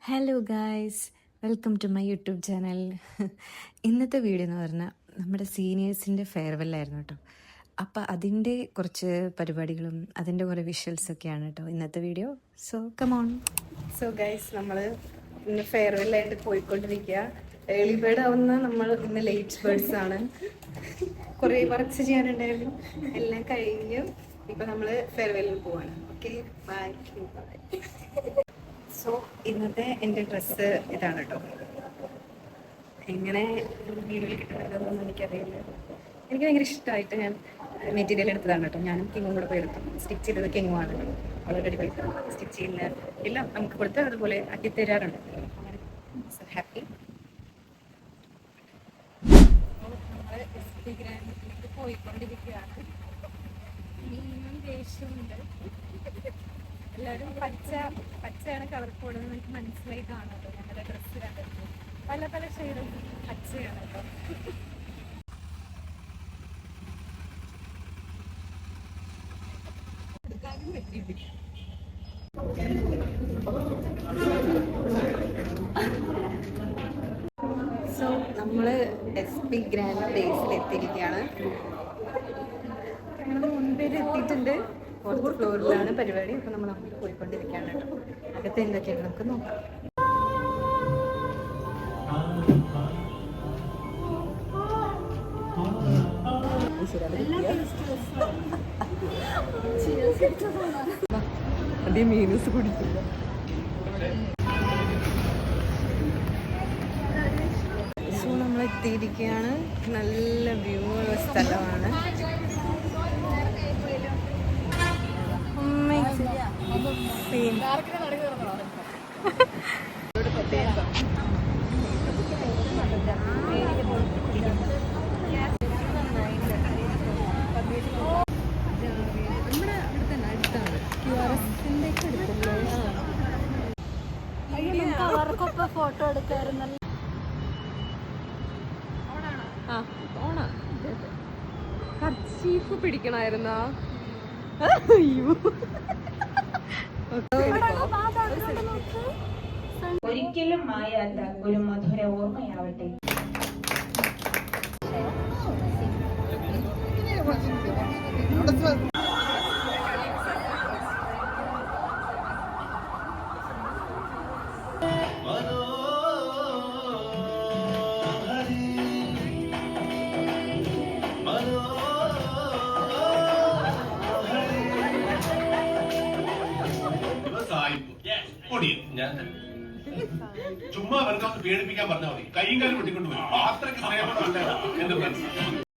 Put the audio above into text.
Hello guys, welcome to my YouTube channel. ഇന്നത്തെ video എന്ന് പറഞ്ഞാൽ നമ്മുടെ സീനിയേഴ്സിൻ്റെ ഫെയർവെല്ലായിരുന്നു കേട്ടോ. അപ്പോൾ അതിൻ്റെ കുറച്ച് പരിപാടികളും അതിൻ്റെ കുറേ വിഷ്വൽസൊക്കെയാണ് കേട്ടോ ഇന്നത്തെ video. So come on. So guys, നമ്മൾ ഇന്ന് ഫെയർവെല്ലായിട്ട് പോയിക്കൊണ്ടിരിക്കുക. ഏർലി ബേർഡ് ആവുന്ന നമ്മൾ ഇന്ന് ലേറ്റ് ബേർഡ്സ് ആണ്. കുറേ വർക്ക്സ് ചെയ്യാനുണ്ടായിരുന്നു, എല്ലാം കഴിഞ്ഞു. ഇപ്പം നമ്മൾ ഫെയർവെല്ലിൽ പോവാണ്. Okay, by. സോ ഇന്നത്തെ എൻ്റെ ഡ്രസ്സ് ഇതാണ് കേട്ടോ. എങ്ങനെ വീഡിയോയിൽ കിട്ടുന്നതെന്നൊന്നും എനിക്കറിയില്ല. എനിക്ക് ഭയങ്കര ഇഷ്ടമായിട്ട് ഞാൻ മെറ്റീരിയൽ എടുത്തതാണ് കേട്ടോ. ഞാനും കിങ്ങും കൂടെ പോയി എടുത്തു. സ്റ്റിച്ച് ചെയ്തത് കിങ്ങുമാണ്. വളരെ അടിപൊളി സ്റ്റിച്ച് ചെയ്യുന്ന എല്ലാം നമുക്ക് കൊടുത്ത് അതുപോലെ ആക്കി തരാറുണ്ട്. So happy. നമ്മൾ ഇൻസ്റ്റഗ്രാമിലേക്ക് പോയിക്കൊണ്ടിരിക്കുകയാണ്. ഇനിയും ദേഷ്യമുണ്ട്. എല്ലാവരും പച്ചയാണ് കളർ കോഡെന്ന് എനിക്ക് മനസ്സിലായി കാണുമല്ലോ. ഞങ്ങളുടെ ഡ്രസ്സ് കണ്ടിട്ട് പല പല ഷെയ്ഡും പച്ചയാണ് കേട്ടോ. സോ നമ്മൾ SP ഗ്രാൻഡ് പ്ലേസിൽ എത്തിയിരിക്കുകയാണ്. ഞങ്ങൾ മുൻപേര് എത്തിയിട്ടുണ്ട്. 4th ഫ്ലോറിലാണ് പരിപാടി. അപ്പോൾ നമ്മൾ അങ്ങോട്ട് പോയിക്കൊണ്ടിരിക്കുകയാണ് കേട്ടോ. അകത്ത് എന്തൊക്കെയാണ് നമുക്ക് നോക്കാം. അതേ മീനസ് കുടിക്കില്ല. സോ നമ്മൾ എത്തിയിരിക്കുകയാണ്. നല്ല വ്യൂ ഉള്ള സ്ഥലമാണ്. നമ്മുടെ അവിടെ തന്നെ അടുത്താണ്. QRSന്റെ അടുത്തല്ലേ. ഫോട്ടോ എടുക്കാറുണ്ട്. ചീഫ് പിടിക്കണായിരുന്നോ? ഒരിക്കലും മായാത്ത ഒരു മധുര ഓർമ്മയാവട്ടെ. ചുമ്മാ വെറുതെ പേടിപ്പിക്കാൻ പറഞ്ഞാൽ മതി. കൈയും കാലം വെട്ടിക്കൊണ്ട് വരും. അത്രയ്ക്ക് സ്നേഹമുള്ള എന്റെ ഫ്രണ്ട്സ്.